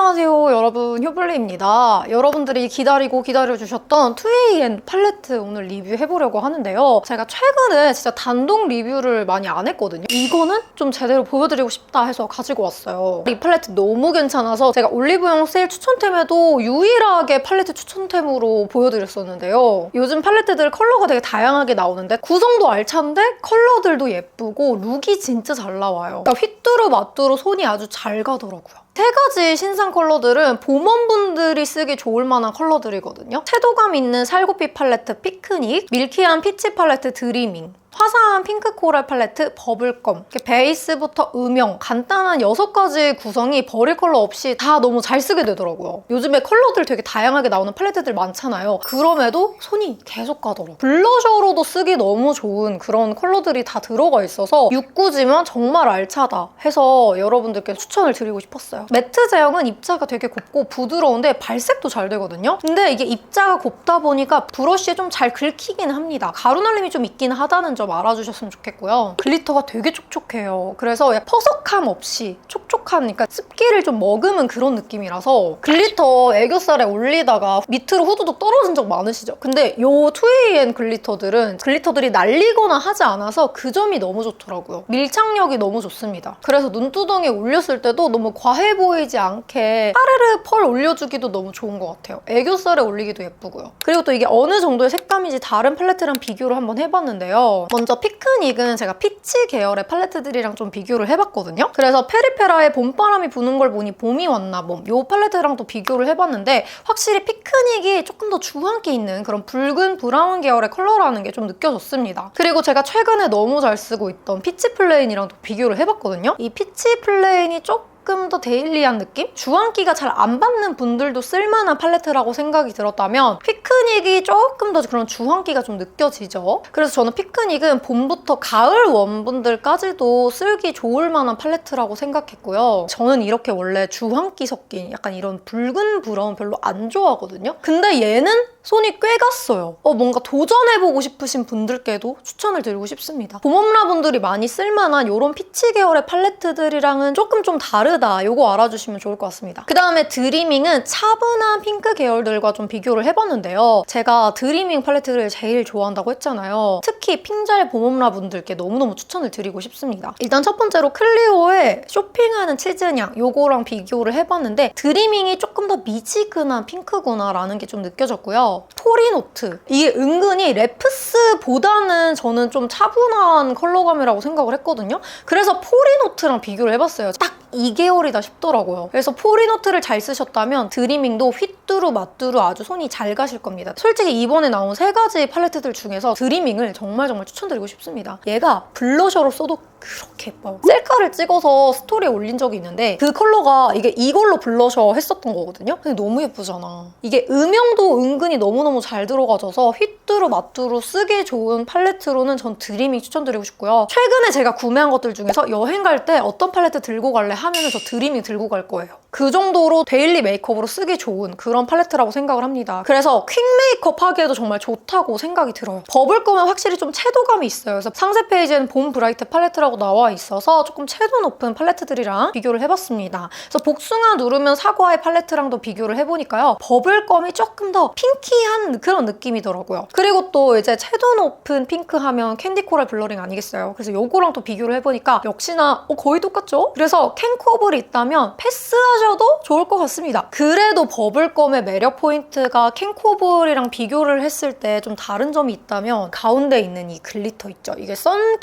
안녕하세요 여러분, 효블리입니다. 여러분들이 기다려주셨던 2AN 팔레트 오늘 리뷰해보려고 하는데요. 제가 최근에 진짜 단독 리뷰를 많이 안 했거든요. 이거는 좀 제대로 보여드리고 싶다 해서 가지고 왔어요. 이 팔레트 너무 괜찮아서 제가 올리브영 세일 추천템에도 유일하게 팔레트 추천템으로 보여드렸었는데요. 요즘 팔레트들 컬러가 되게 다양하게 나오는데 구성도 알찬데 컬러들도 예쁘고 룩이 진짜 잘 나와요. 그러니까 휘뚜루 마뚜루 손이 아주 잘 가더라고요. 세 가지 신상 컬러들은 봄원분들이 쓰기 좋을 만한 컬러들이거든요. 채도감 있는 살구빛 팔레트 피크닉, 밀키한 피치 팔레트 드리밍, 화사한 핑크 코랄 팔레트 버블껌, 베이스부터 음영, 간단한 6가지 구성이 버릴 컬러 없이 다 너무 잘 쓰게 되더라고요. 요즘에 컬러들 되게 다양하게 나오는 팔레트들 많잖아요. 그럼에도 손이 계속 가더라고요. 블러셔로도 쓰기 너무 좋은 그런 컬러들이 다 들어가 있어서 6구지만 정말 알차다 해서 여러분들께 추천을 드리고 싶었어요. 매트 제형은 입자가 되게 곱고 부드러운데 발색도 잘 되거든요. 근데 이게 입자가 곱다 보니까 브러쉬에 좀 잘 긁히긴 합니다. 가루 날림이 좀 있긴 하다는 점 알아주셨으면 좋겠고요. 글리터가 되게 촉촉해요. 그래서 퍼석함 없이 촉촉한, 그러니까 습기를 좀 머금은 그런 느낌이라서 글리터 애교살에 올리다가 밑으로 후두둑 떨어진 적 많으시죠? 근데 요 2AN 글리터들이 날리거나 하지 않아서 그 점이 너무 좋더라고요. 밀착력이 너무 좋습니다. 그래서 눈두덩이에 올렸을 때도 너무 과해 보이지 않게 파르르 펄 올려주기도 너무 좋은 것 같아요. 애교살에 올리기도 예쁘고요. 그리고 또 이게 어느 정도의 색감인지 다른 팔레트랑 비교를 한번 해봤는데요. 먼저 피크닉은 제가 피치 계열의 팔레트들이랑 좀 비교를 해봤거든요. 그래서 페리페라에 봄바람이 부는 걸 보니 봄이 왔나 봄, 이 팔레트랑 또 비교를 해봤는데 확실히 피크닉이 조금 더 주황기 있는 그런 붉은 브라운 계열의 컬러라는 게 좀 느껴졌습니다. 그리고 제가 최근에 너무 잘 쓰고 있던 피치 플레인이랑 또 비교를 해봤거든요. 이 피치 플레인이 조금 더 데일리한 느낌? 주황기가 잘 안 받는 분들도 쓸만한 팔레트라고 생각이 들었다면 피크닉이 조금 더 그런 주황기가 좀 느껴지죠. 그래서 저는 피크닉은 봄부터 가을 웜분들까지도 쓰기 좋을 만한 팔레트라고 생각했고요. 저는 이렇게 원래 주황기 섞인 약간 이런 붉은 브라운 별로 안 좋아하거든요. 근데 얘는 손이 꽤 갔어요. 뭔가 도전해보고 싶으신 분들께도 추천을 드리고 싶습니다. 봄웜라분들이 많이 쓸만한 이런 피치 계열의 팔레트들이랑은 조금 좀 다르다. 이거 알아주시면 좋을 것 같습니다. 그 다음에 드리밍은 차분한 핑크 계열들과 좀 비교를 해봤는데요. 제가 드리밍 팔레트를 제일 좋아한다고 했잖아요. 특히 핑잘 봄웜라분들께 너무너무 추천을 드리고 싶습니다. 일단 첫 번째로 클리오의 쇼핑하는 치즈냥 요거랑 비교를 해봤는데 드리밍이 조금 더 미지근한 핑크구나 라는 게 좀 느껴졌고요. 토리노트, 이게 은근히 레프스보다는 저는 좀 차분한 컬러감이라고 생각을 했거든요. 그래서 포리노트랑 비교를 해봤어요. 딱 이 계열이다 싶더라고요. 그래서 포리노트를 잘 쓰셨다면 드리밍도 휘뚜루 마뚜루 아주 손이 잘 가실 겁니다. 솔직히 이번에 나온 3가지 팔레트들 중에서 드리밍을 정말 추천드리고 싶습니다. 얘가 블러셔로 써도 그렇게 예뻐요. 셀카를 찍어서 스토리에 올린 적이 있는데 그 컬러가 이걸로 블러셔 했었던 거거든요. 근데 너무 예쁘잖아. 이게 음영도 은근히 너무너무 잘 들어가져서 휘뚜루 마뚜루 쓰기 좋은 팔레트로는 전 드리밍 추천드리고 싶고요. 최근에 제가 구매한 것들 중에서 여행 갈 때 어떤 팔레트 들고 갈래 하면은 저 드리밍 들고 갈 거예요. 그 정도로 데일리 메이크업으로 쓰기 좋은 그런 팔레트라고 생각을 합니다. 그래서 퀵 메이크업 하기에도 정말 좋다고 생각이 들어요. 버블껌은 확실히 좀 채도감이 있어요. 그래서 상세 페이지에는 봄 브라이트 팔레트라고 나와 있어서 조금 채도 높은 팔레트들이랑 비교를 해봤습니다. 그래서 복숭아 누르면 사과의 팔레트랑도 비교를 해보니까요. 버블껌이 조금 더 핑키한 그런 느낌이더라고요. 그리고 또 이제 채도 높은 핑크 하면 캔디 코랄 블러링 아니겠어요? 그래서 요거랑 또 비교를 해보니까 역시나 거의 똑같죠? 그래서 캔코블이 있다면 패스하셔도 좋을 것 같습니다. 그래도 버블껌의 매력 포인트가 캔코블이랑 비교를 했을 때 좀 다른 점이 있다면 가운데 있는 이 글리터 있죠? 이게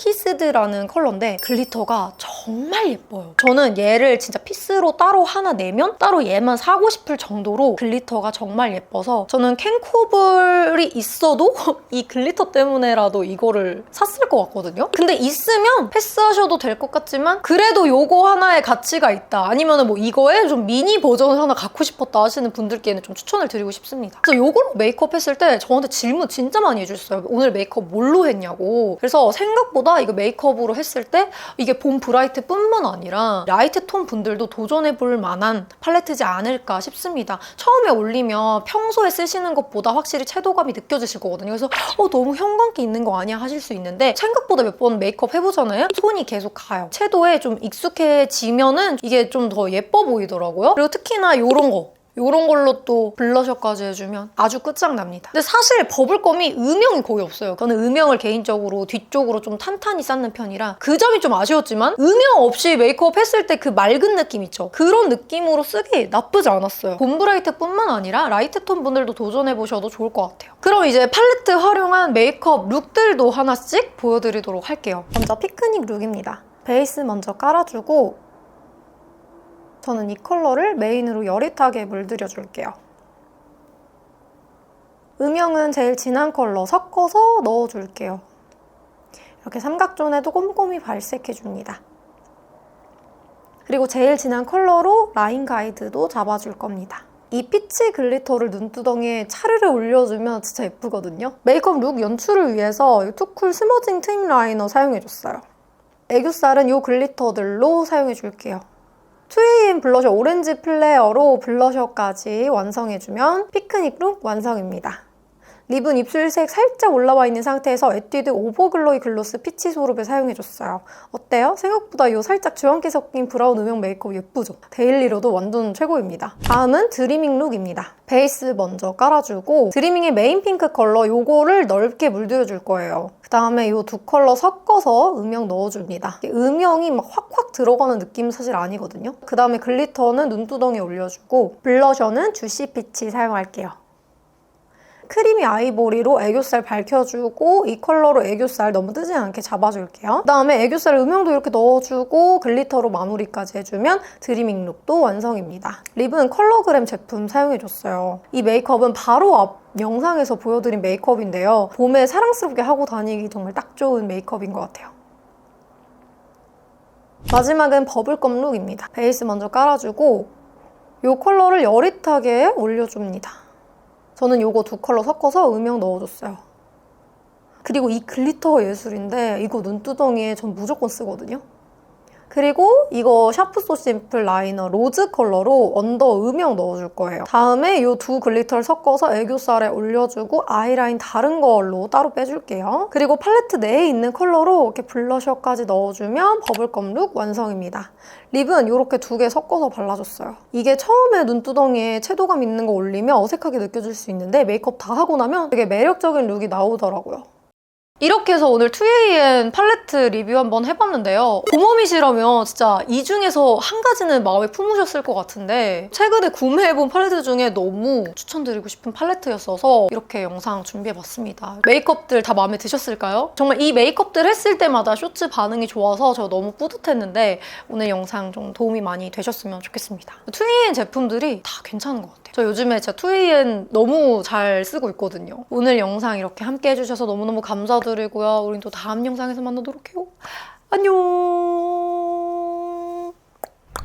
선키스드라는 컬러인데 글리터가 정말 예뻐요. 저는 얘를 진짜 피스로 따로 하나 내면 따로 얘만 사고 싶을 정도로 글리터가 정말 예뻐서 저는 캔코블이 있어도 이 글리터 때문에라도 이거를 샀을 것 같거든요. 근데 있으면 패스하셔도 될 것 같지만 그래도 요거 하나의 가치가 있다. 아니면 뭐 이거에 좀 미니 버전을 하나 갖고 싶었다 하시는 분들께는 좀 추천을 드리고 싶습니다. 그래서 요걸로 메이크업 했을 때 저한테 질문 진짜 많이 해주셨어요. 오늘 메이크업 뭘로 했냐고. 그래서 생각보다 이거 메이크업으로 했을 때 이게 봄 브라이트 뿐만 아니라 라이트 톤 분들도 도전해볼 만한 팔레트지 않을까 싶습니다. 처음에 올리면 평소에 쓰시는 것보다 확실히 채도감이 느껴지실 거거든요. 그래서 너무 형광기 있는 거 아니야 하실 수 있는데 생각보다 몇 번 메이크업 해보잖아요? 손이 계속 가요. 채도에 좀 익숙해지면 되면은 이게 좀 더 예뻐 보이더라고요. 그리고 특히나 요런 걸로 또 블러셔까지 해주면 아주 끝장납니다. 근데 사실 버블검이 음영이 거의 없어요. 저는 음영을 개인적으로 뒤쪽으로 좀 탄탄히 쌓는 편이라 그 점이 좀 아쉬웠지만 음영 없이 메이크업 했을 때 그 맑은 느낌 있죠? 그런 느낌으로 쓰기 나쁘지 않았어요. 봄 브라이트뿐만 아니라 라이트톤 분들도 도전해보셔도 좋을 것 같아요. 그럼 이제 팔레트 활용한 메이크업 룩들도 하나씩 보여드리도록 할게요. 먼저 피크닉 룩입니다. 베이스 먼저 깔아주고 저는 이 컬러를 메인으로 여릿하게 물들여줄게요. 음영은 제일 진한 컬러 섞어서 넣어줄게요. 이렇게 삼각존에도 꼼꼼히 발색해줍니다. 그리고 제일 진한 컬러로 라인 가이드도 잡아줄 겁니다. 이 피치 글리터를 눈두덩이에 차르르 올려주면 진짜 예쁘거든요. 메이크업 룩 연출을 위해서 투쿨 스머징 트임 라이너 사용해줬어요. 애교살은 이 글리터들로 사용해줄게요. 2AM 블러셔 오렌지 플레어로 블러셔까지 완성해주면 피크닉 룩 완성입니다. 립은 입술색 살짝 올라와 있는 상태에서 에뛰드 오버글로이 글로스 피치 소룹을 사용해줬어요. 어때요? 생각보다 이 살짝 주황기 섞인 브라운 음영 메이크업 예쁘죠? 데일리로도 완전 최고입니다. 다음은 드리밍 룩입니다. 베이스 먼저 깔아주고 드리밍의 메인 핑크 컬러 요거를 넓게 물들여줄 거예요. 그 다음에 이 두 컬러 섞어서 음영 넣어줍니다. 음영이 막 확확 들어가는 느낌은 사실 아니거든요. 그 다음에 글리터는 눈두덩이에 올려주고 블러셔는 주시 피치 사용할게요. 크리미 아이보리로 애교살 밝혀주고 이 컬러로 애교살 너무 뜨지 않게 잡아줄게요. 그 다음에 애교살 음영도 이렇게 넣어주고 글리터로 마무리까지 해주면 드리밍 룩도 완성입니다. 립은 컬러그램 제품 사용해줬어요. 이 메이크업은 바로 앞 영상에서 보여드린 메이크업인데요. 봄에 사랑스럽게 하고 다니기 정말 딱 좋은 메이크업인 것 같아요. 마지막은 버블검 룩입니다. 베이스 먼저 깔아주고 이 컬러를 여릿하게 올려줍니다. 저는 이거 두 컬러 섞어서 음영 넣어줬어요. 그리고 이 글리터 예술인데 이거 눈두덩이에 전 무조건 쓰거든요. 그리고 이거 샤프 소 심플 라이너 로즈 컬러로 언더 음영 넣어줄 거예요. 다음에 이 두 글리터를 섞어서 애교살에 올려주고 아이라인 다른 걸로 따로 빼줄게요. 그리고 팔레트 내에 있는 컬러로 이렇게 블러셔까지 넣어주면 버블검 룩 완성입니다. 립은 이렇게 두 개 섞어서 발라줬어요. 이게 처음에 눈두덩이에 채도감 있는 거 올리면 어색하게 느껴질 수 있는데 메이크업 다 하고 나면 되게 매력적인 룩이 나오더라고요. 이렇게 해서 오늘 2AM 팔레트 리뷰 한번 해봤는데요. 봄웜이시라면 진짜 이 중에서 한 가지는 마음에 품으셨을 것 같은데 최근에 구매해본 팔레트 중에 너무 추천드리고 싶은 팔레트였어서 이렇게 영상 준비해봤습니다. 메이크업들 다 마음에 드셨을까요? 정말 이 메이크업들 했을 때마다 쇼츠 반응이 좋아서 저 너무 뿌듯했는데 오늘 영상 좀 도움이 많이 되셨으면 좋겠습니다. 2AM 제품들이 다 괜찮은 것 같아요. 저 요즘에 진짜 2AM 너무 잘 쓰고 있거든요. 오늘 영상 이렇게 함께 해주셔서 너무너무 감사드리고요. 우린 또 다음 영상에서 만나도록 해요. 안녕.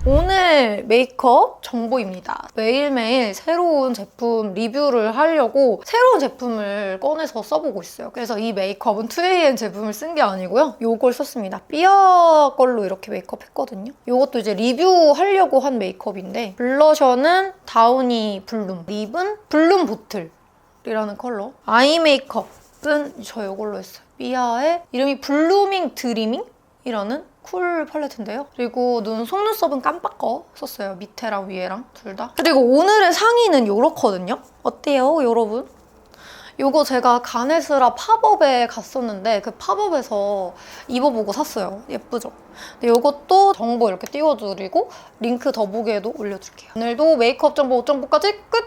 오늘 메이크업 정보입니다. 매일매일 새로운 제품 리뷰를 하려고 새로운 제품을 꺼내서 써보고 있어요. 그래서 이 메이크업은 2AM 제품을 쓴 게 아니고요. 요걸 썼습니다. 삐아 걸로 이렇게 메이크업 했거든요. 요것도 이제 리뷰하려고 한 메이크업인데 블러셔는 다우니 블룸, 립은 블룸 보틀이라는 컬러, 아이 메이크업은 저 요걸로 했어요. 삐아의 이름이 블루밍 드리밍? 이라는 쿨 팔레트인데요. 그리고 속눈썹은 깜빡 거 썼어요. 밑에랑 위에랑 둘 다. 그리고 오늘의 상의는 요렇거든요. 어때요, 여러분? 요거 제가 가네스라 팝업에 갔었는데 그 팝업에서 입어보고 샀어요. 예쁘죠? 근데 요것도 정보 이렇게 띄워드리고 링크 더보기에도 올려줄게요. 오늘도 메이크업 정보, 옷 정보까지 끝!